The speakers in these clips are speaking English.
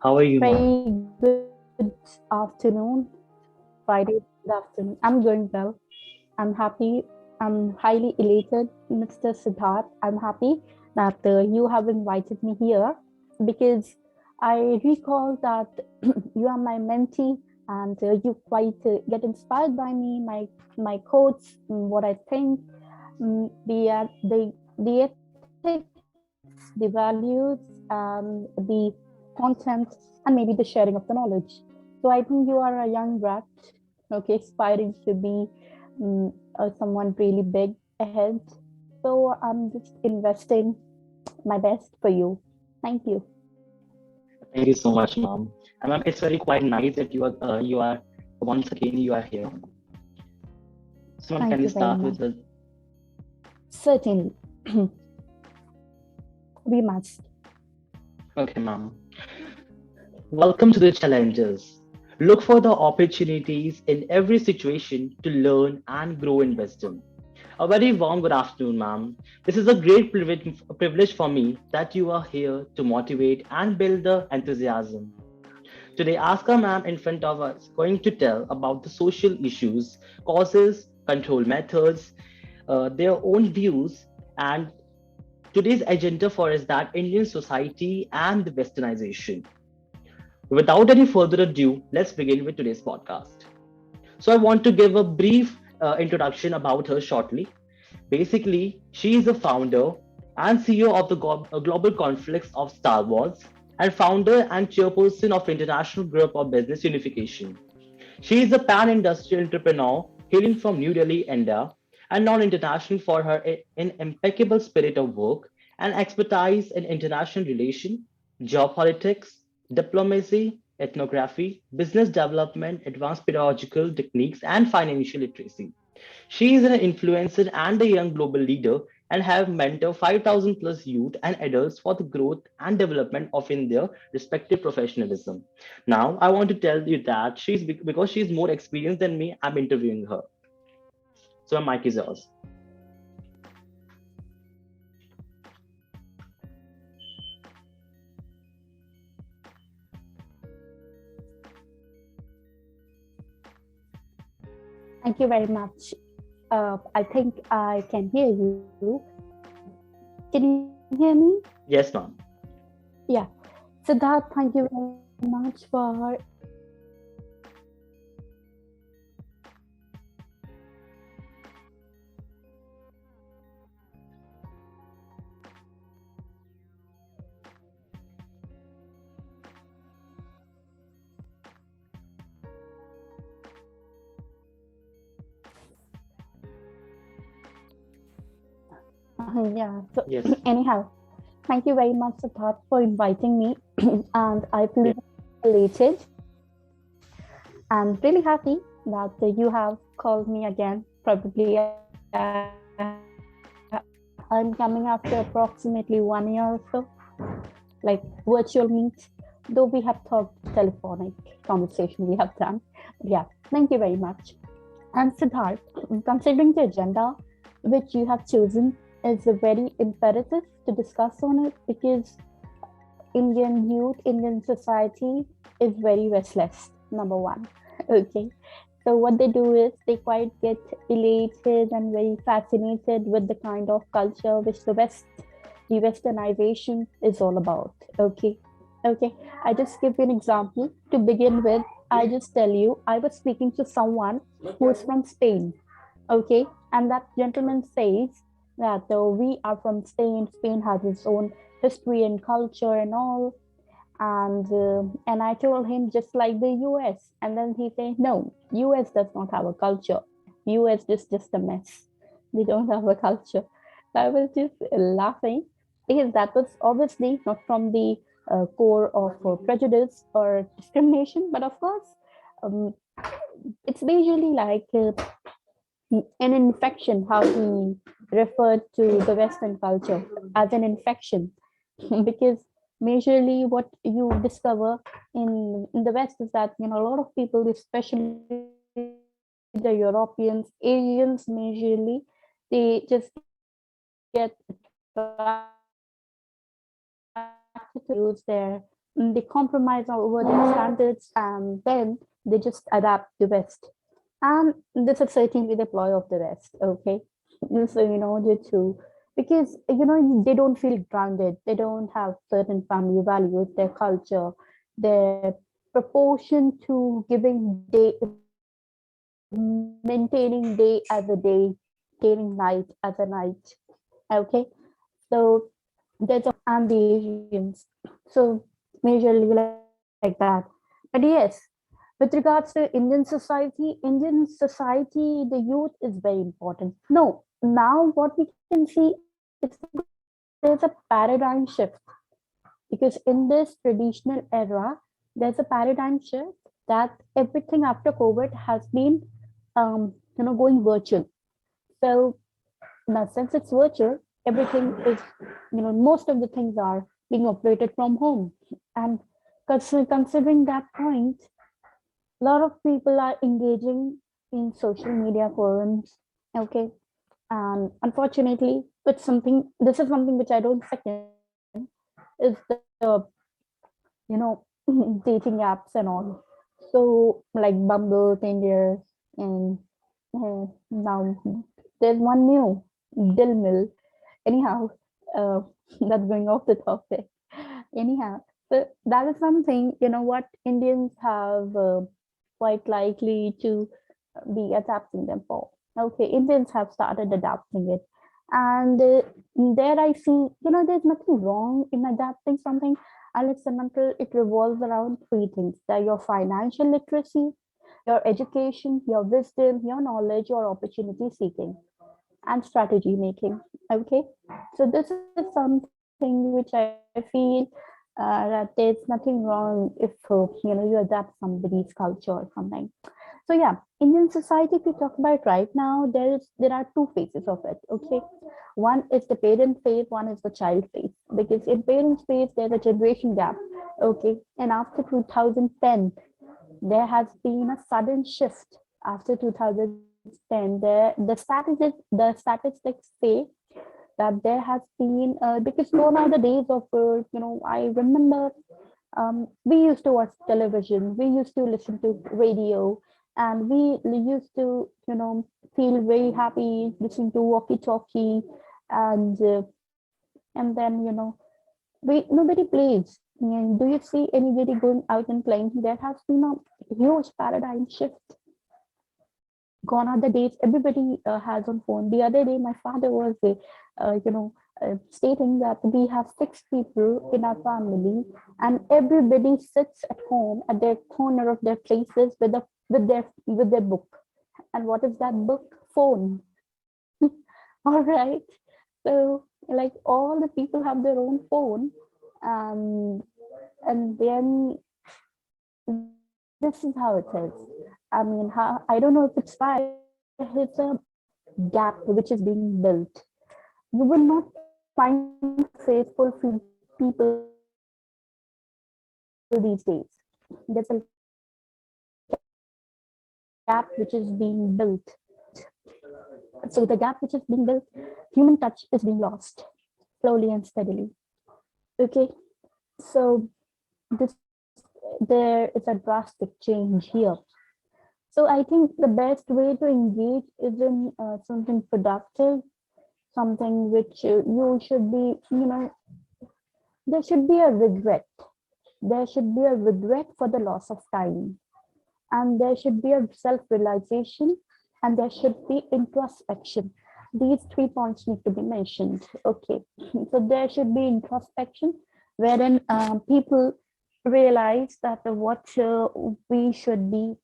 How are you, mom? Very good afternoon, Friday good afternoon. I'm doing well. I'm happy. I'm highly elated, Mr. Sidharth. I'm happy that you have invited me here because I recall that you are my mentee and you quite get inspired by me, my quotes, what I think, the ethics, the values, the content, and maybe the sharing of the knowledge. So I think you are a young brat, okay, aspiring to be someone really big ahead. So I'm just investing my best for you. Thank you. Thank you so much, mom. And mom, it's very quite nice that you are once again you are here. So, mom, can Thank you you very start much. with the Certainly, we must. okay, mom. Welcome to the challenges. Look for the opportunities in every situation to learn and grow in wisdom. A very warm good afternoon, ma'am. This is a great privilege for me that you are here to motivate and build the enthusiasm. Today, Azka ma'am in front of us going to tell about the social issues, causes, control methods, their own views, and today's agenda for is that Indian society and the Westernization. Without any further ado, let's begin with today's podcast. So, I want to give a brief introduction about her shortly. Basically, she is a founder and CEO of the Global Conflicts of Star Wars and founder and chairperson of International Group of Business Unification. She is a pan-industrial entrepreneur hailing from New Delhi, India, and known internationally for her impeccable spirit of work and expertise in international relations, geopolitics, diplomacy, ethnography, business development, advanced pedagogical techniques, and financial literacy. She is an influencer and a young global leader and have mentored 5,000 plus youth and adults for the growth and development of in their respective professionalism. Now, I want to tell you that because she's more experienced than me, I'm interviewing her. So, my mic is yours. Thank you very much. I think I can hear you. Can you hear me? Yes, ma'am. Yeah. Siddharth, thank you very much for inviting me here. Yeah. So Yes. anyhow, thank you very much, Siddharth, for inviting me, and I Yeah. feel elated and really happy that you have called me again. Probably I'm coming after approximately 1 year or so, like virtual meet, though we have talked telephonic conversation we have done. But yeah, thank you very much. And Siddharth, considering the agenda which you have chosen is very imperative to discuss on it because Indian youth, Indian society is very restless, number one. Okay. So what they do is they quite get elated and very fascinated with the kind of culture which the westernization is all about. Okay. Okay. I just give you an example. To begin with, I just tell you, I was speaking to someone who is from Spain. Okay. And that gentleman says that we are from Spain. Spain has its own history and culture and all. And I told him just like the US. And then he said, no, US does not have a culture. US is just a mess. They don't have a culture. So I was just laughing because that was obviously not from the core of prejudice or discrimination, but of course, um, it's majorly like an infection, how he referred to the Western culture as an infection. Because majorly what you discover in the West is that a lot of people, especially the Europeans, Asians majorly, they just get attracted to use their they compromise over their standards, and then they just adapt the West. And this is certainly the ploy of the West, okay? So, due to, because, they don't feel grounded, they don't have certain family values, their culture, their proportion to giving day, maintaining day as a day, maintaining night as a night, okay? So there's a and the Asians. So majorly like that. But yes, with regards to Indian society, the youth is very important. No, now what we can see is there's a paradigm shift because in this traditional era, there's a paradigm shift that everything after COVID has been, going virtual. So now, since it's virtual, everything is, most of the things are being operated from home. And considering that point, a lot of people are engaging in social media forums. Okay. And unfortunately, this is something which I don't second, is the, you know, dating apps and all. So, like Bumble, Tinder, and now there's one new, Dilmil. Anyhow, uh, that's going off the topic. Anyhow, so that is something, what Indians have quite likely to be adapting them for. Okay, Indians have started adapting it. And there I see, there's nothing wrong in adapting something unless and until it revolves around three things: that your financial literacy, your education, your wisdom, your knowledge, your opportunity seeking, and strategy making. Okay, so this is something which I feel that there's nothing wrong if you adapt somebody's culture or something. So yeah, Indian society, if you talk about right now, there are two phases of it. Okay, one is the parent phase, one is the child phase. Because in parents phase, there's a generation gap. Okay, and after 2010, there has been a sudden shift. After 2010, the statistics say that there has been, because gone are the days of, I remember, we used to watch television, we used to listen to radio, and we used to, feel very happy listening to walkie talkie. And then, nobody plays. And do you see anybody going out and playing? There has been a huge paradigm shift. Gone are the days everybody has on phone. The other day, my father was, stating that we have six people in our family, and everybody sits at home at their corner of their places with their book. And what is that book? Phone. All right. So, like, all the people have their own phone, um, and then this is how it is. I mean, I don't know if it's why, it's a gap which is being built. You will not find faithful people these days. There's a gap which is being built. So the gap which is being built, human touch is being lost slowly and steadily. Okay, so this there is a drastic change here. So I think the best way to engage is in something productive, something which you should be, there should be a regret. There should be a regret for the loss of time, and there should be a self realization, and there should be introspection. These 3 points need to be mentioned. Okay, so there should be introspection, wherein people realize that what we should be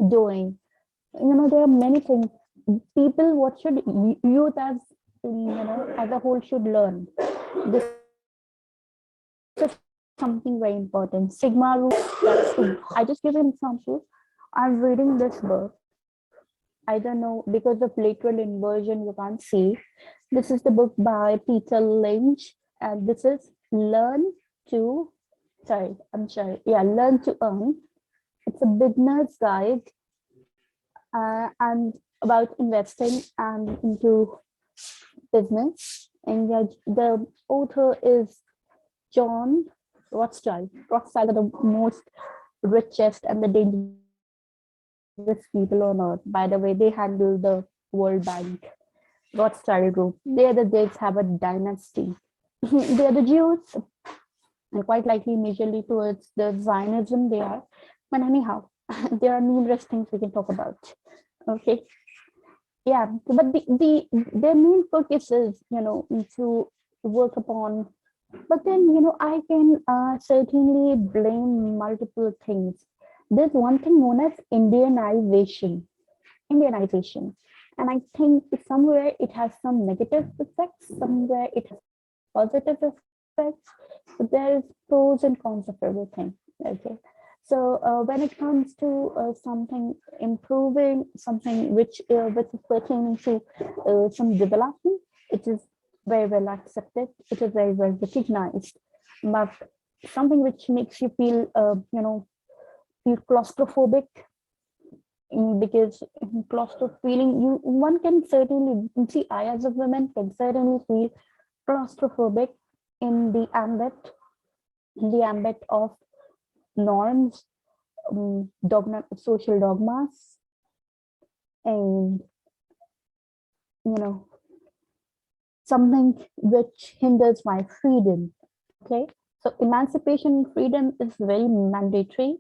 doing. There are many things. People, what should youth as, as a whole should learn. This is something very important. Sigma rule. I just give you an example. I'm reading this book. I don't know, because of literal inversion you can't see. This is the book by Peter Lynch, and this is Learn to, I'm sorry, yeah, Learn to Earn. It's a beginner's guide, and about investing and into business. And yeah, the author is John. Rothschild. Rothschild are the most richest and the dangerous people on earth. By the way, they handle the World Bank. Rothschild group. They are the Daves have a dynasty. They are the Jews, and quite likely majorly towards the Zionism they are. But anyhow, there are numerous things we can talk about. Okay, yeah, but their main focus is, to work upon. But then, I can certainly blame multiple things. There's one thing known as Indianization. And I think somewhere it has some negative effects, somewhere it has positive effects. But there's pros and cons of everything. Okay. So when it comes to something improving, something which is pertaining to some development, it is very well accepted. It is very well recognized. But something which makes you feel, feel claustrophobic, because claustro feeling, you one can certainly see, I as a woman can certainly feel claustrophobic in the ambit of norms, social dogmas, and you know something which hinders my freedom. Okay, so emancipation and freedom is very mandatory,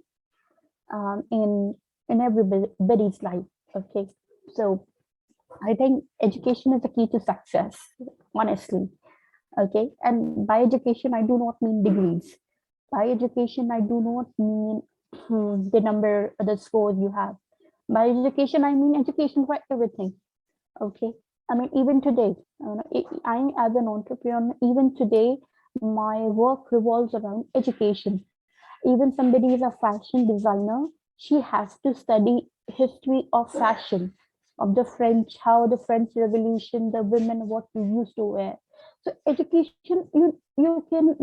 in everybody's life. Okay, so I think education is the key to success, honestly. Okay, and by education I do not mean degrees. By education I do not mean the scores you have. By education I mean education for everything. Okay, I mean, even today, I as an entrepreneur, even today my work revolves around education. Even somebody is a fashion designer, she has to study history of fashion, of the French, how the French Revolution, the women, what we used to wear. So education, you can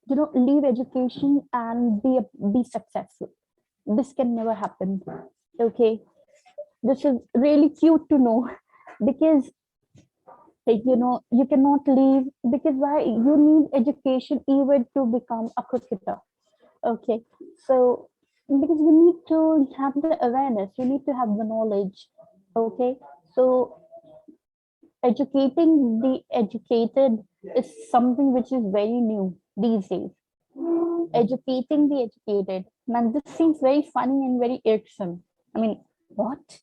not leave education and be successful. This can never happen. Okay, this is really cute to know because you cannot leave, because why you need education even to become a cricketer. Okay, so because we need to have the awareness, we need to have the knowledge. Okay, so educating the educated is something which is very new these days. Educating the educated. Now, this seems very funny and very irksome. I mean, what?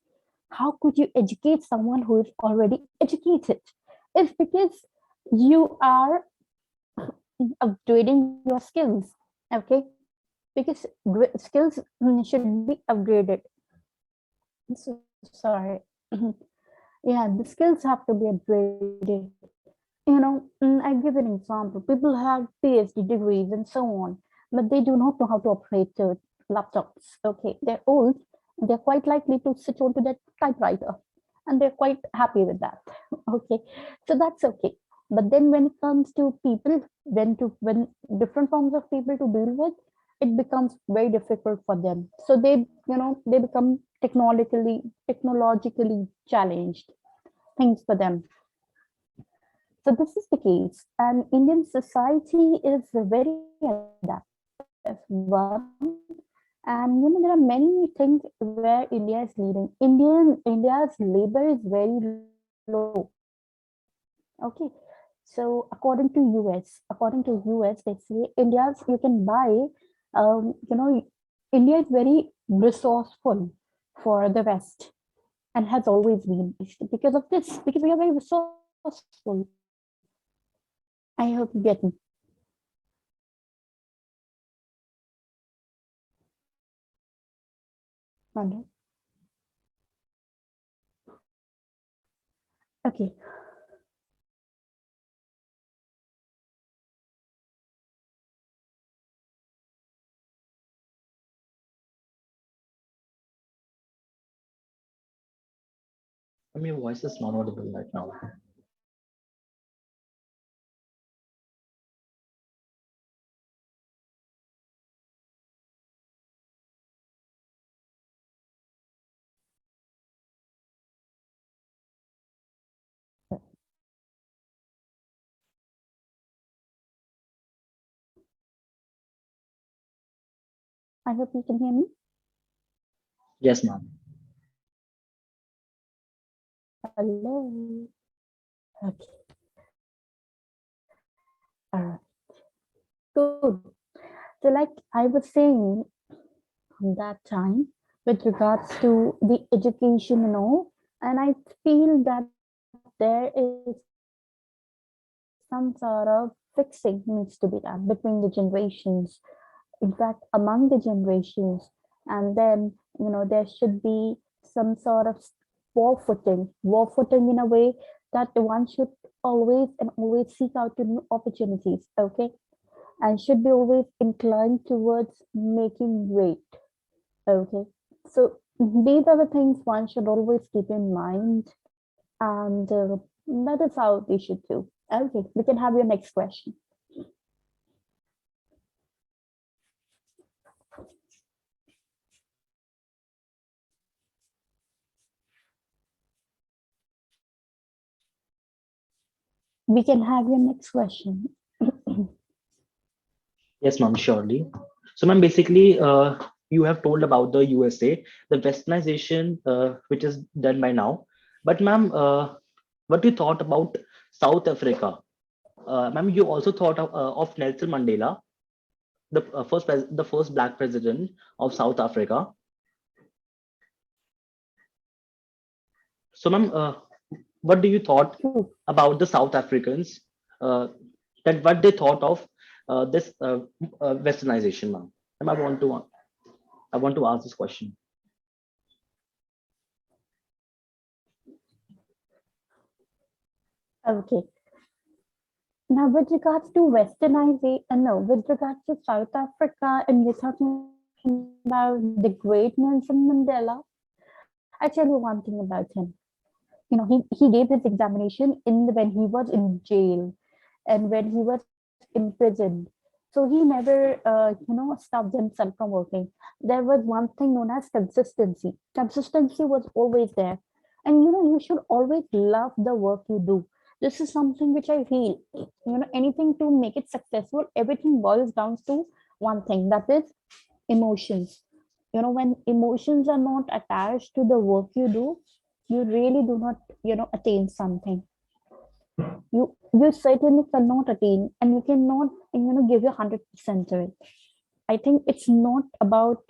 How could you educate someone who is already educated? It's because you are upgrading your skills. Okay, because skills should be upgraded. So sorry. Yeah, the skills have to be upgraded. I give an example. People have PhD degrees and so on, but they do not know how to operate laptops. Okay, they're old. They're quite likely to sit onto that typewriter, and they're quite happy with that. Okay, so that's okay. But then when it comes to people, when different forms of people to deal with, it becomes very difficult for them. So they become technologically challenged things for them. So this is the case, and Indian society is very adaptive. One, and there are many things where India is leading. India's labor is very low. Okay, so according to US, they say India's you can buy, India is very resourceful for the West and has always been because of this, because we are very resourceful. I hope you get me. Wonder. Okay. I mean, your voice is not audible right now. I hope you can hear me. Yes, ma'am. Hello. Okay. All right. Good. So, like I was saying that time with regards to the education and all, and I feel that there is some sort of fixing needs to be done between the generations. In fact, among the generations, and then there should be some sort of war footing in a way that one should always seek out to new opportunities, okay, and should be always inclined towards making weight. Okay. So these are the things one should always keep in mind, and that is how we should do. Okay, we can have your next question. We can have your next question. Yes, ma'am, surely. So, ma'am, basically, you have told about the USA, the westernization, which is done by now. But, ma'am, what you thought about South Africa? Ma'am, you also thought of Nelson Mandela, the the first black president of South Africa. So, ma'am, what do you thought True. about the South Africans? Uh, that what they thought of this westernization, ma'am? Ma'am, I want to ask this question. Okay. Now, with regards to westernization, no, with regards to South Africa, and you're talking about the great Nelson Mandela, I tell you one thing about him. He gave his examination when he was in jail and when he was imprisoned. So he never stopped himself from working. There was one thing known as consistency was always there. And you should always love the work you do. This is something which I feel, anything to make it successful, everything boils down to one thing, that is emotions. When emotions are not attached to the work you do, you really do not attain something. You certainly cannot attain, and you cannot give your 100% to it. I think it's not about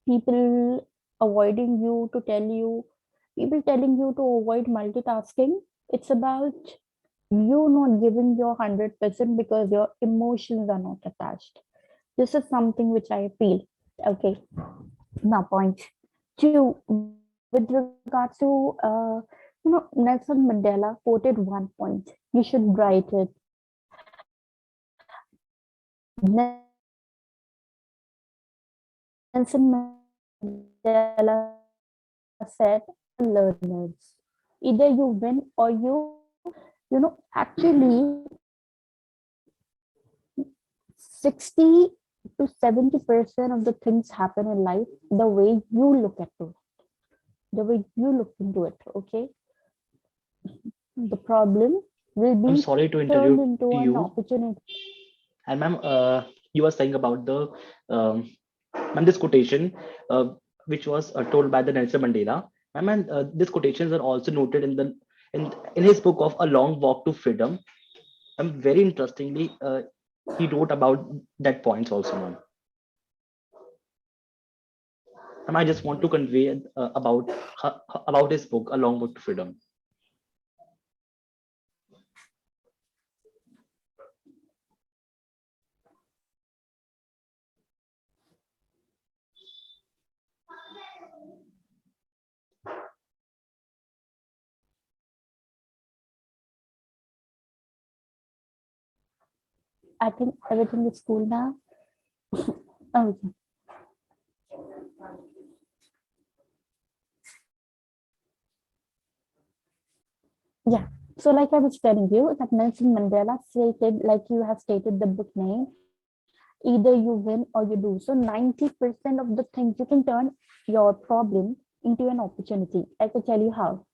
people avoiding you to tell you people telling you to avoid multitasking. It's about you not giving your 100% because your emotions are not attached. This is something which I feel. Okay. Now, point two, with regards to Nelson Mandela quoted one point. You should write it. Nelson Mandela said, learners. Either you win or you lose. So 90% of the things happen in life the way you look into it. Either you win or actually 60 to 70% of the things happen in life the way you look at it, the way you look into it. Okay, the problem will I'm be sorry to turned interrupt into an you. opportunity. And ma'am, you were saying about the ma'am, this quotation, which was told by the Nelson Mandela. Ma'am, and these quotations are also noted in the in his book of A Long Walk to Freedom. Very interestingly, he wrote about that points also, ma'am. I just want to convey about his book, A Long Walk to Freedom. I think everything is cool now. Oh, yeah. So, like I was telling you, that Nelson Mandela stated, like you have stated the book name, either you win or you lose. So, 90% of the things you can turn your problem into an opportunity. I can tell you how.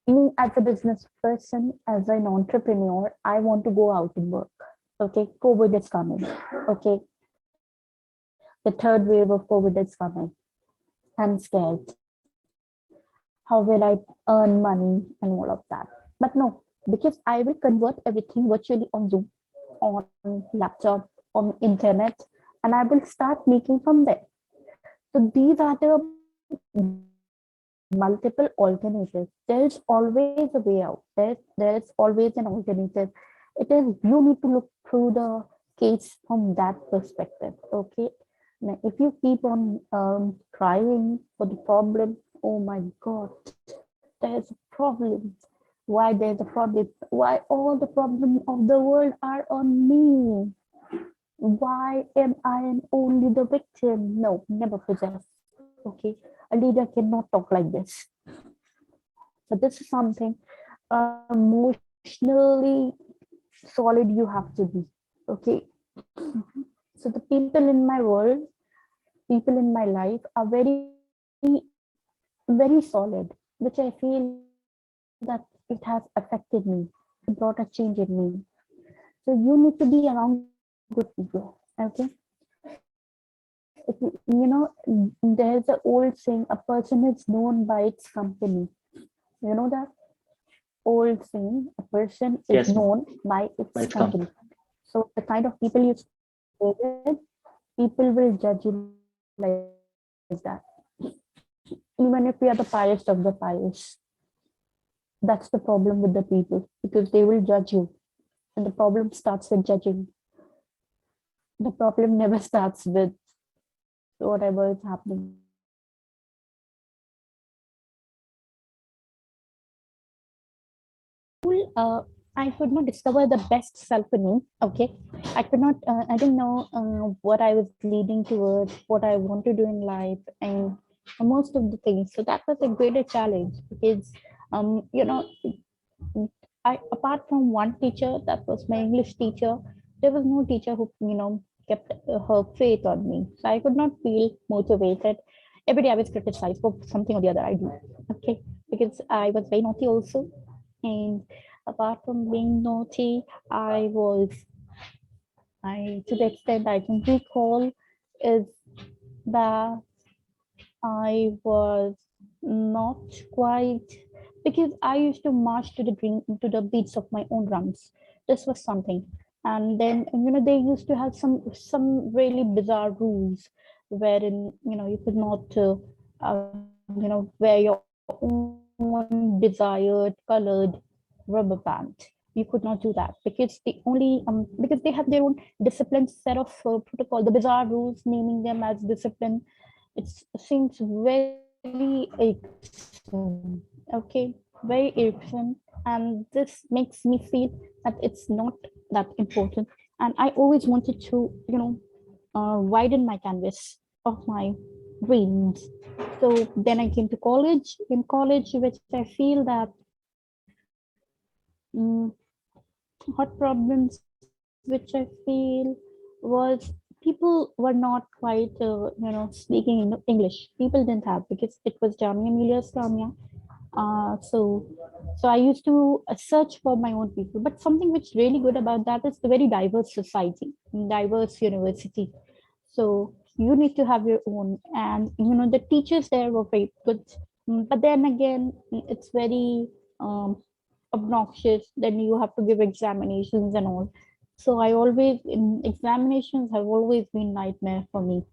Me as a business person, as an entrepreneur, I want to go out and work. Okay, COVID is coming. Okay, the third wave of COVID is coming. I'm scared. How will I earn money and all of that? But no, because I will convert everything virtually on Zoom, on laptop, on internet, and I will start making from there. So these are the multiple alternatives. There's always a way out. There's always an alternative. It is you need to look through the case from that perspective. Okay. Now, if you keep on crying for the problem, oh my God, there's a problem. Why there's a problem? Why all the problems of the world are on me? Why am I only the victim? No, never possess. Okay, a leader cannot talk like this. So this is something emotionally solid you have to be. Okay, so the people in my world, people in my life are very solid, which I feel that it has affected me. It brought a change in me. So you need to be around good people. Okay, there's an old saying, a person is known by its company. You know that old saying, a person is known Yes, by ma'am. its company. But it's come. So the kind of people you stay with, people will judge you like that. Even if you are the pious of the pious, that's the problem with the people because they will judge you. And the problem starts with judging. The problem never starts with whatever is happening. I could not discover the best self in me. Okay, I didn't know what I was leading towards, what I want to do in life, and most of the things. So that was a greater challenge because, you know, I apart from one teacher, that was my English teacher, there was no teacher who kept her faith on me. So I could not feel motivated. Every day I was criticized for something or the other I do. Okay, because I was very naughty also, and apart from being naughty, I was I to the extent I can recall is that I was not quite because I used to march to the green to the beats of my own drums. This was something, and then they used to have some really bizarre rules, wherein you could not wear your own desired colored rubber band. You could not do that because because they have their own disciplined set of protocol, the bizarre rules, naming them as discipline. It seems very irksome. Okay, very irksome, and this makes me feel that it's not that important. And I always wanted to widen my canvas of my dreams. So then I came to college. In college, which I feel that hot problems which I feel was people were not quite speaking in English. People didn't have because it was Jamia Millia Islamia. So I used to search for my own people. But something which really good about that is the very diverse society, diverse university. So you need to have your own, and the teachers there were very good. But then again, it's very obnoxious. Then you have to give examinations and all. So I always in examinations have always been nightmare for me.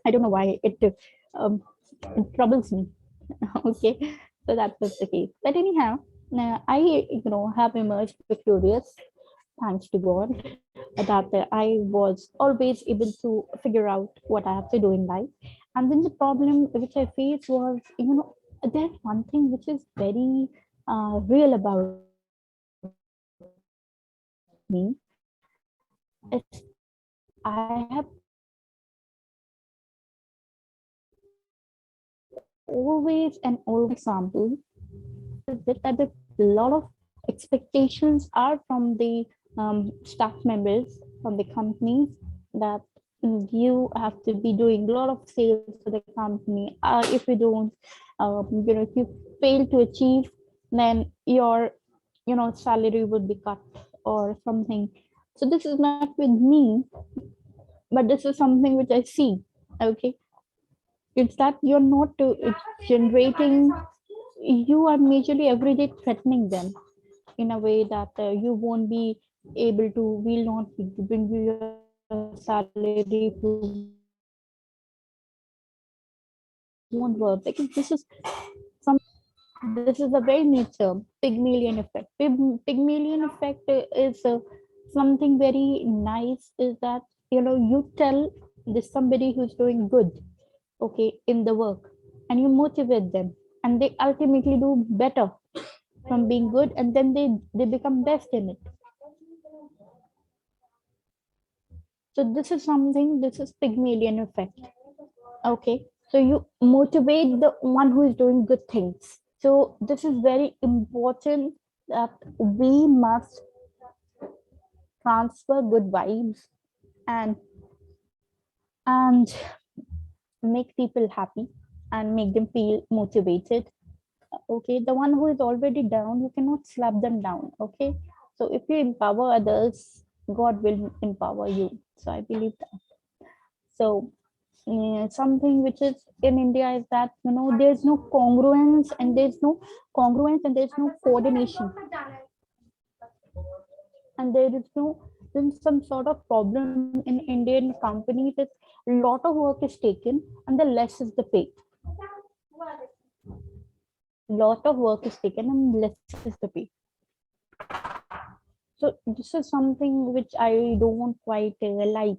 I don't know why um, it troubles me. Okay, so that was the case. But anyhow, I have emerged victorious, thanks to God, that I was always able to figure out what I have to do in life. And then the problem which I faced was, there's one thing which is very real about me is I have always and always found example is that a lot of expectations are from the staff members from the companies that you have to be doing a lot of sales for the company. If you don't, if you fail to achieve, then your salary would be cut or something. So this is not with me, but this is something which I see. Okay, it's that you're not it's generating, you are majorly every day threatening them in a way that you won't be able to, will not be bring you your salary if you won't work, because this is a very nature Pygmalion effect. Pygmalion effect is something very nice, is that you tell this somebody who's doing good, okay, in the work, and you motivate them, and they ultimately do better from being good, and then they become best in it. So this is something, this is Pygmalion effect. Okay, so you motivate the one who is doing good things. So this is very important, that we must transfer good vibes and and make people happy and make them feel motivated. Okay, the one who is already down, you cannot slap them down. Okay, so if you empower others, God will empower you. So I believe that. So something which is in India is that there's no congruence, and there's no coordination, and there is no, then some sort of problem in Indian companies is a lot of work is taken and the less is the pay. Lot of work is taken and less is the pay. So this is something which I don't quite like.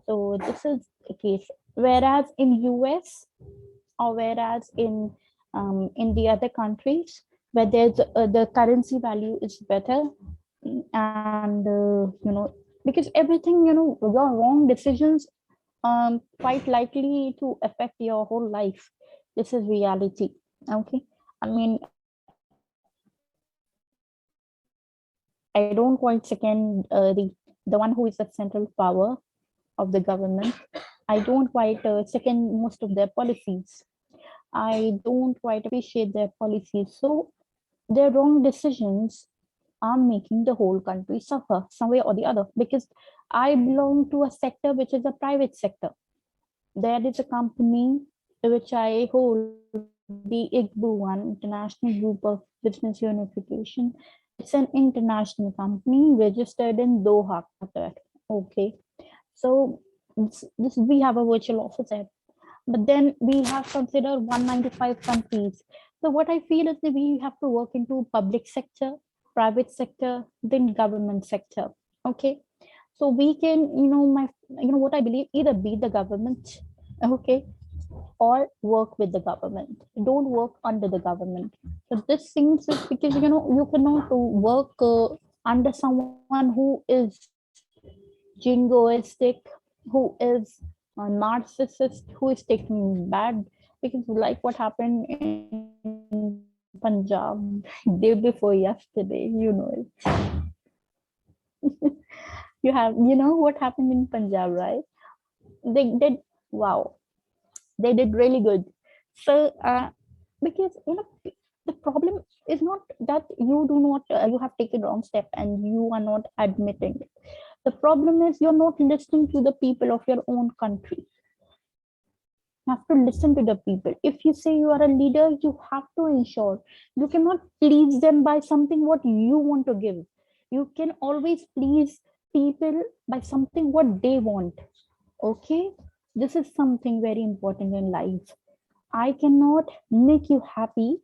So this is the case. Whereas in US, or whereas in the other countries where there's the currency value is better, and because everything, your wrong decisions quite likely to affect your whole life. This is reality. Okay, I mean, I don't quite second the one who is the central power of the government. I don't quite second most of their policies. I don't quite appreciate their policies. So their wrong decisions are making the whole country suffer some way or the other. Because I belong to a sector which is a private sector. There is a company which I hold, the IGBU one, International Group of Business Unification. It's an international company registered in Doha, Qatar. Okay, so this we have a virtual office there, but then we have considered 195 countries. So what I feel is that we have to work into public sector, private sector, then government sector. Okay, so we can, what I believe, either be the government, okay, or work with the government. Don't work under the government. So this seems is because you cannot work under someone who is jingoistic, who is a narcissist, who is taking bad. Because like what happened in Punjab day before yesterday, you know what happened in Punjab, right? They did, wow, they did really good. So because the problem is not that you do not you have taken wrong step and you are not admitting it. The problem is you're not listening to the people of your own country. You have to listen to the people. If you say you are a leader, you have to ensure you cannot please them by something what you want to give. You can always please people by something what they want. Okay, this is something very important in life. I cannot make you happy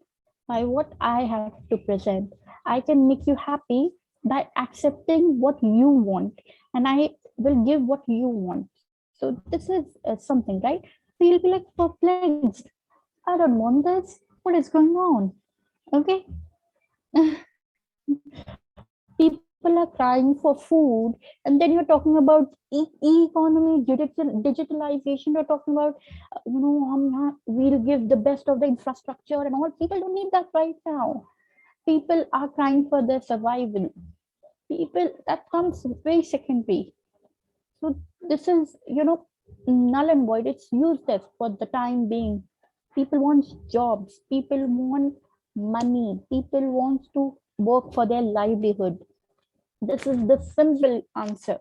by what I have to present. I can make you happy by accepting what you want, and I will give what you want. So this is something, right? So you'll be like perplexed. I don't want this. What is going on? Okay. People are crying for food, and then you're talking about economy, digitalization. You're talking about, we'll give the best of the infrastructure and all. People don't need that right now. People are crying for their survival. People, that comes very secondary. So this is, null and void. It's useless for the time being. People want jobs. People want money. People want to work for their livelihood. This is the simple answer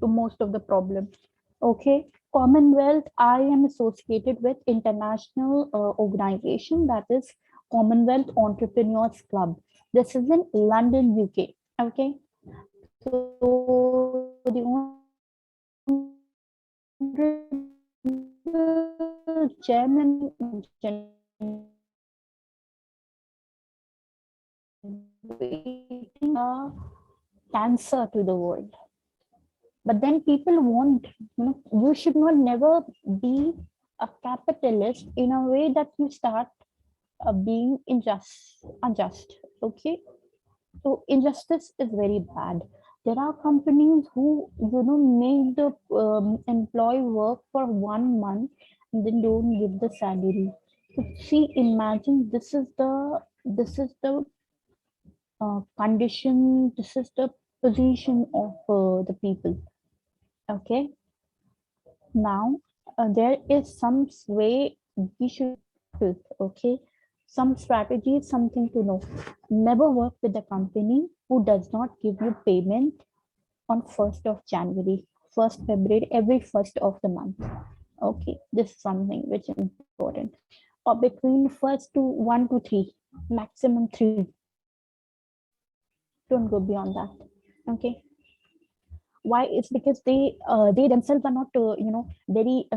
to most of the problems. Okay. Commonwealth, I am associated with international organization, that is Commonwealth Entrepreneurs Club. This is in London, UK. Okay. So the honorable chairman cancer to the world. But then people want, you should not never be a capitalist in a way that you start being unjust. Okay, so injustice is very bad. There are companies who make the employee work for 1 month and then don't give the salary. So see, imagine this is the condition. This is the position of the people. Okay, now there is some way we should practice. Okay, some strategy is something to know. Never work with a company who does not give you payment on 1st of January, 1st February, every first of the month. Okay, this is something which is important. Or between first to 1 to 3, maximum 3. Don't go beyond that. Okay, why? It's because they themselves are not very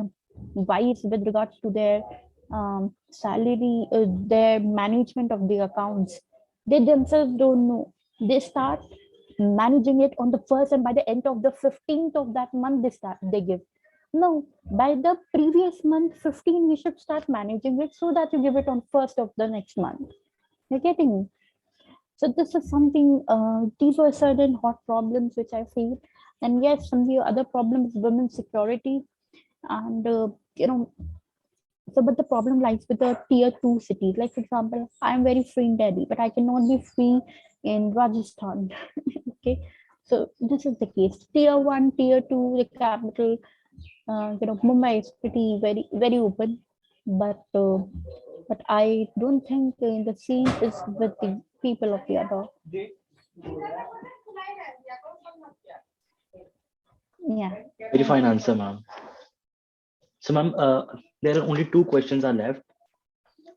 wise with regards to their salary, their management of the accounts. They themselves don't know. They start managing it on the first, and by the end of the 15th of that month they give. No, by the previous month 15 we should start managing it so that you give it on first of the next month. You're getting me? So this is something, these were certain hot problems which I feel. And yes, some of the other problems, women's security. And, so, but the problem lies with the tier 2 cities. Like, for example, I'm very free in Delhi, but I cannot be free in Rajasthan. Okay. So this is the case. Tier 1, tier 2, the capital, Mumbai is pretty, very, very open. But I don't think the same is with the people of the other. Yeah. Very fine answer, ma'am. So, ma'am, there are only two questions are left.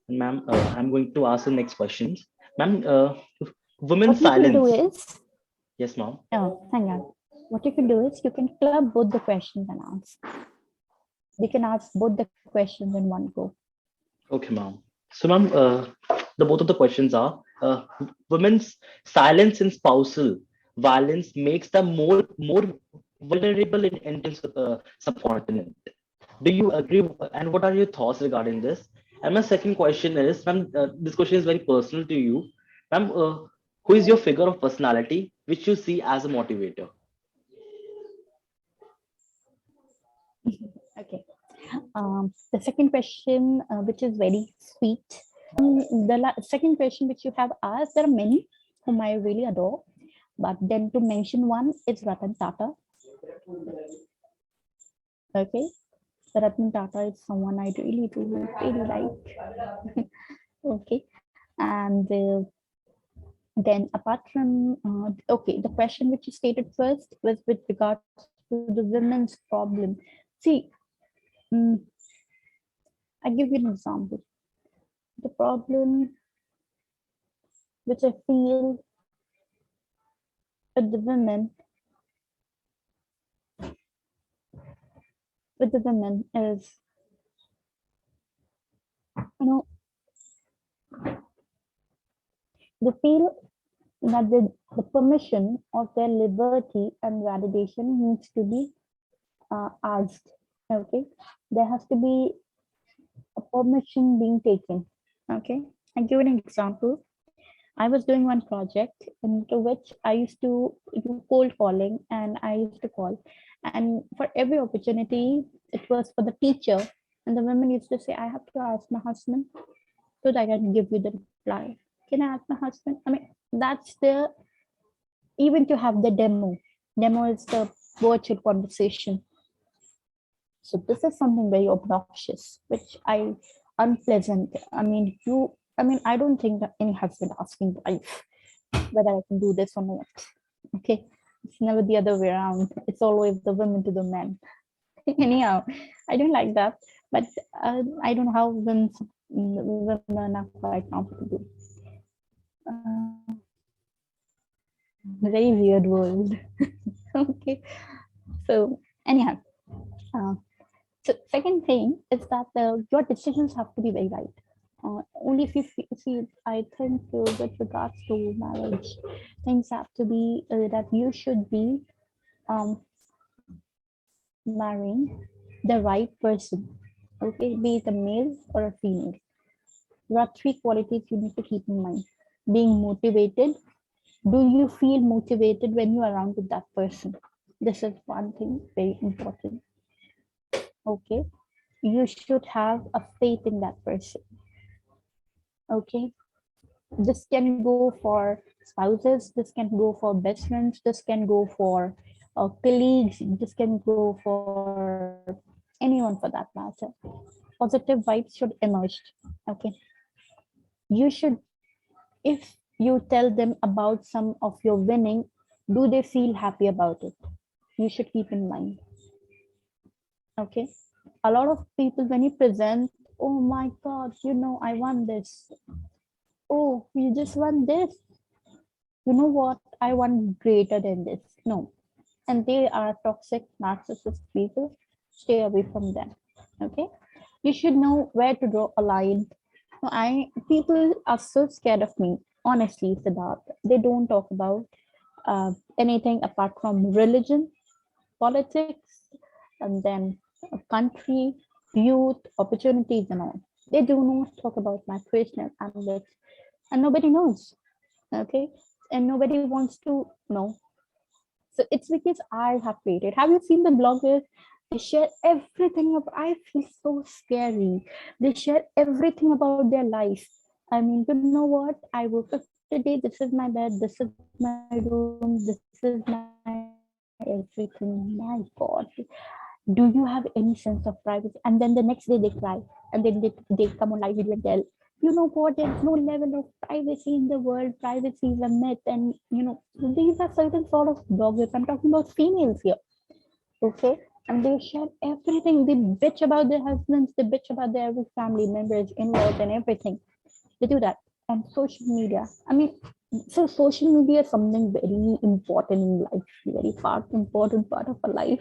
And ma'am, I'm going to ask the next questions. Ma'am, women's What you can do silence. is, Yes, ma'am. oh, hang on. What you can do is you can club both the questions and ask. You can ask both the questions in one go. Okay, ma'am. So, ma'am, the both of the questions are women's silence in spousal violence makes them more vulnerable in Indian subcontinent. Do you agree? And what are your thoughts regarding this? And my second question is, ma'am, this question is very personal to you, ma'am. Who is your figure of personality which you see as a motivator? Okay. The second question, which is very sweet. The second question which you have asked, there are many whom I really adore, but then to mention one is Ratan Tata. Okay, Ratan Tata is someone I really like. Okay, and then apart from okay, the question which you stated first was with regards to the women's problem. See, mm, I give you an example. The problem which I feel with the women is, you know, they feel that the permission of their liberty and validation needs to be asked. Okay, there has to be a permission being taken. Okay, I give an example. I was doing one project into which I used to do cold calling, and I used to call. And for every opportunity, it was for the teacher. And the women used to say, I have to ask my husband so that I can give you the reply. Can I ask my husband? I mean, that's the, even to have the demo. Demo is the virtual conversation. So this is something very obnoxious, which I unpleasant. I don't think that any husband asking wife whether I can do this or not. Okay, it's never the other way around. It's always the women to the men. Anyhow, I don't like that, but I don't know how women are quite comfortable. Uh, Very weird world. Okay, so anyhow, uh, so second thing is that your decisions have to be very right. Only if you see, I think with regards to marriage, things have to be that you should be um, marrying the right person. Okay, be it a male or a female. There are three qualities you need to keep in mind. Being motivated. Do you feel motivated when you're around with that person? This is one thing very important. Okay, you should have a faith in that person. Okay, this can go for spouses, this can go for best friends, this can go for colleagues, this can go for anyone for that matter. Positive vibes should emerge. Okay, you should, if you tell them about some of your winning, do they feel happy about it? You should keep in mind. Okay, a lot of people when you present, oh my god, I won this, oh you just won this, you know what, I want greater than this. No, and they are toxic narcissist people. Stay away from them. Okay, you should know where to draw a line. No, I people are so scared of me, honestly, Siddharth. They don't talk about anything apart from religion, politics, and then a country, youth, opportunities, and all. They do not talk about my personal ambits, and nobody knows. Okay, and nobody wants to know. So it's because I have created. Have you seen the bloggers? They share everything about. I feel so scary. They share everything about their life. I mean, you know what? I woke up today. This is my bed. This is my room. This is my everything. My God, do you have any sense of privacy? And then the next day they cry, and then they come on live video and tell, you know what? There's no level of privacy in the world. Privacy is a myth, and these are certain sort of bloggers. I'm talking about females here. Okay, and they share everything. They bitch about their husbands. They bitch about their every family members, in-laws, and everything. They do that. And social media. I mean, so social media is something very important in life, very important part of our life.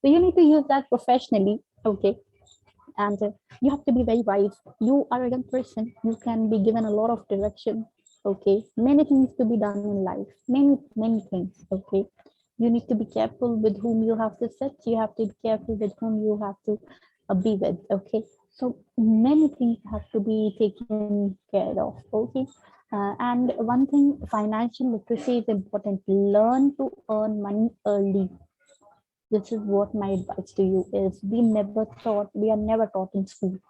So you need to use that professionally. Okay, and you have to be very wise. You are a young person, you can be given a lot of direction. Okay, many things to be done in life, many things. Okay, you need to be careful with whom you have to sit, you have to be careful with whom you have to be with. Okay, so many things have to be taken care of. Okay, and one thing, financial literacy is important. Learn to earn money early. This is what my advice to you is. We are never taught in school.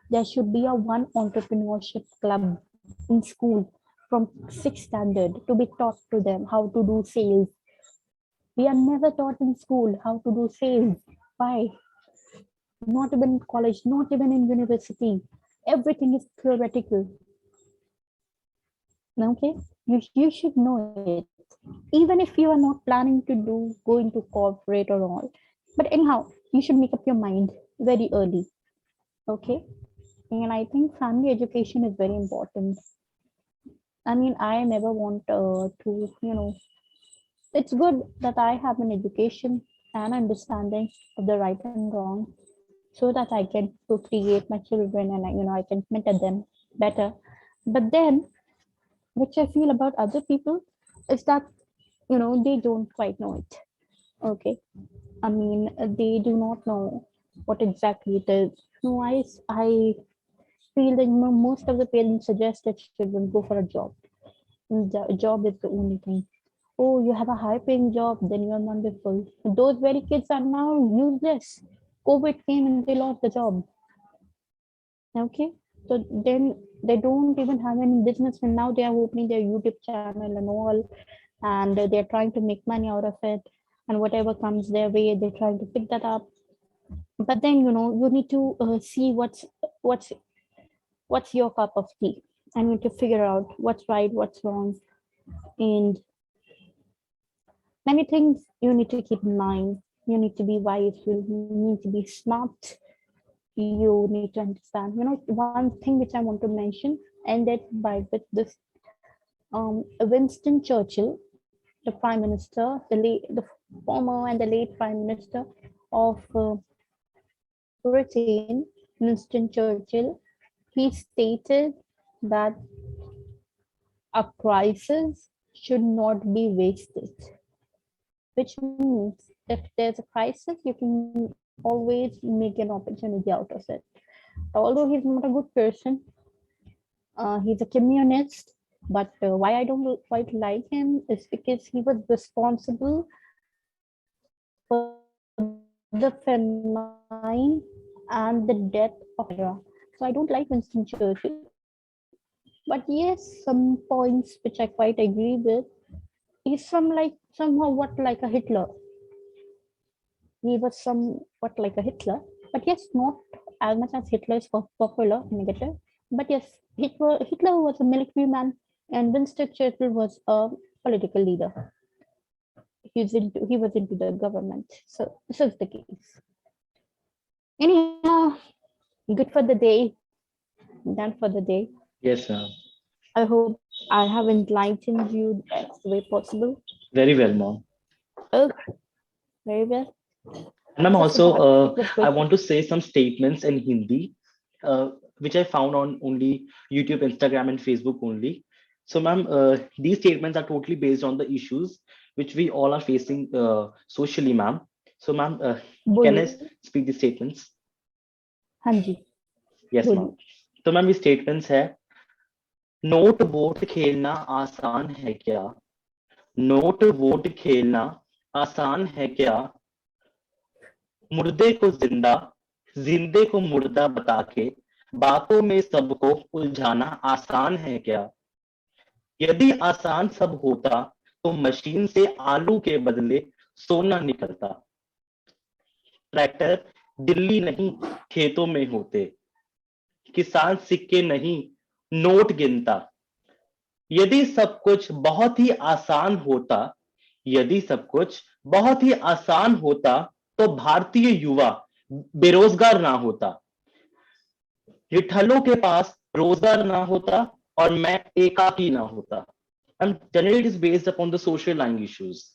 There should be a one entrepreneurship club in school from sixth standard to be taught to them how to do sales. We are never taught in school how to do sales. Why? Not even in college, not even in university. Everything is theoretical. Okay? You should know it. Even if you are not planning to go into corporate or all. But anyhow, you should make up your mind very early. Okay? And I think family education is very important. I mean, I never want it's good that I have an education and understanding of the right and wrong so that I can create my children and I can mentor them better. But then, which I feel about other people is that, they don't quite know it. Okay. I mean, they do not know what exactly it is. No, I feel that most of the parents suggest that children go for a job. The job is the only thing. Oh, you have a high paying job, then you are wonderful. Those very kids are now useless. COVID came and they lost the job. Okay. So then they don't even have any business, and now they are opening their YouTube channel and all, and they're trying to make money out of it. And whatever comes their way, they're trying to pick that up. But then you need to see what's what's your cup of tea. I need to figure out what's right, what's wrong, and many things you need to keep in mind. You need to be wise. You need to be smart. You need to understand. One thing which I want to mention, ended by with this. Winston Churchill, the Prime Minister, the former and the late Prime Minister of Britain, Winston Churchill, he stated that a crisis should not be wasted, which means if there's a crisis, you can always make an opportunity out of it. Although he's not a good person, he's a communist, but why I don't quite like him is because he was responsible for the famine and the death of millions of people in India. So I don't like Winston Churchill. But yes, some points which I quite agree with. He's somehow what like a Hitler. He was somewhat like a Hitler, but yes, not as much as Hitler is popular and negative. But yes, Hitler was a military man, and Winston Churchill was a political leader. He was into the government. So this is the case. Anyhow, good for the day, done for the day. Yes, ma'am. I hope I have enlightened you the best way possible. Very well, ma'am. Oh, very well. And ma'am, So also, Siddharth, it was I great. want to say some statements in Hindi, which I found on only YouTube, Instagram, and Facebook only. So, ma'am, these statements are totally based on the issues which we all are facing socially, ma'am. So, ma'am, can I बोलिए. speak the statements? हाँ जी, Yes, ma'am. बोलिए. तो ma'am ये statements है, note vote खेलना आसान है क्या? नोट वोट खेलना आसान है क्या? मुर्दे को जिंदा, जिंदे को मुर्दा बता के बातों में सबको उलझाना आसान है क्या? यदि आसान सब होता तो मशीन से आलू के बदले सोना निकलता। ट्रैक्टर दिल्ली नहीं खेतों में होते, किसान सिक्के नहीं नोट गिनता। यदि सब कुछ बहुत ही आसान होता, यदि सब कुछ बहुत ही आसान होता तो भारतीय युवा बेरोजगार ना होता, रिठलों के पास रोजगार ना होता और मैं एकाकी ना होता। And generally it is based upon the social line issues.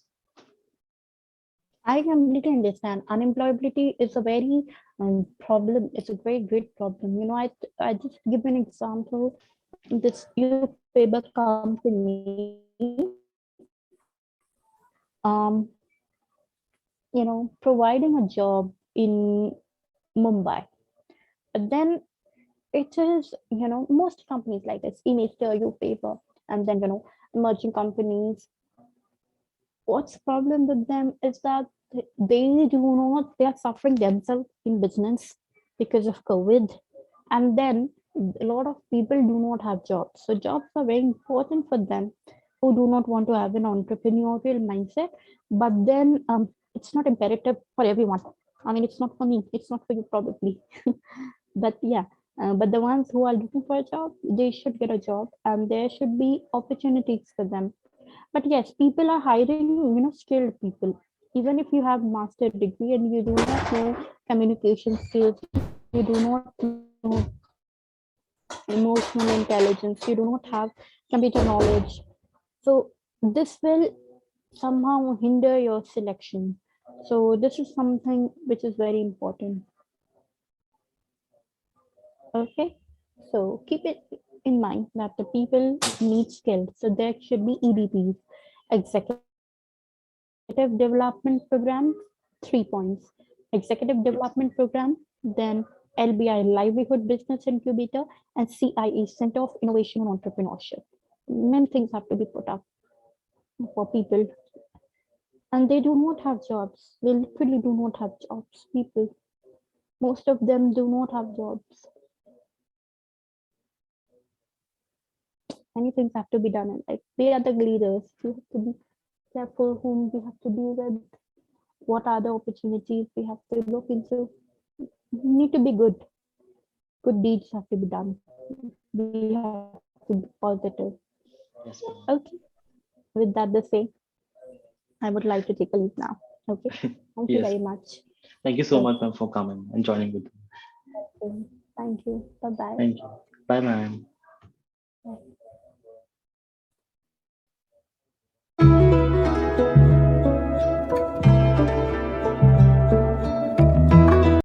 I completely understand. Unemployability is a very problem. It's a very great problem. I just give an example. This paper company, um, providing a job in Mumbai. But then it is, most companies like this, image you paper, and then, emerging companies. What's the problem with them is that they are suffering themselves in business because of COVID. And then a lot of people do not have jobs. So jobs are very important for them who do not want to have an entrepreneurial mindset. But then it's not imperative for everyone. I mean, it's not for me. It's not for you probably. But yeah, but the ones who are looking for a job, they should get a job, and there should be opportunities for them. But yes, people are hiring, skilled people. Even if you have master degree and you do not know communication skills, you do not know emotional intelligence, you do not have computer knowledge. So this will somehow hinder your selection. So this is something which is very important. Okay. So keep it in mind that the people need skills. So there should be EDPs, executive development program, 3 points. Executive development program, then LBI, Livelihood Business Incubator, and CIE, Center of Innovation and Entrepreneurship. Many things have to be put up for people, and they do not have jobs. They literally do not have jobs. People, most of them do not have jobs. Many things have to be done in life. They are the leaders. We have to be careful whom we have to deal with. What are the opportunities we have to look into? We need to be good. Good deeds have to be done. We have to be positive. Yes, Okay. ma'am. With that, the same, I would like to take a leave now. Okay. Thank you Yes. very much. Thank you so much, Okay. ma'am, for coming and joining with me. Okay. Thank you. Bye bye. Thank you. Bye, ma'am.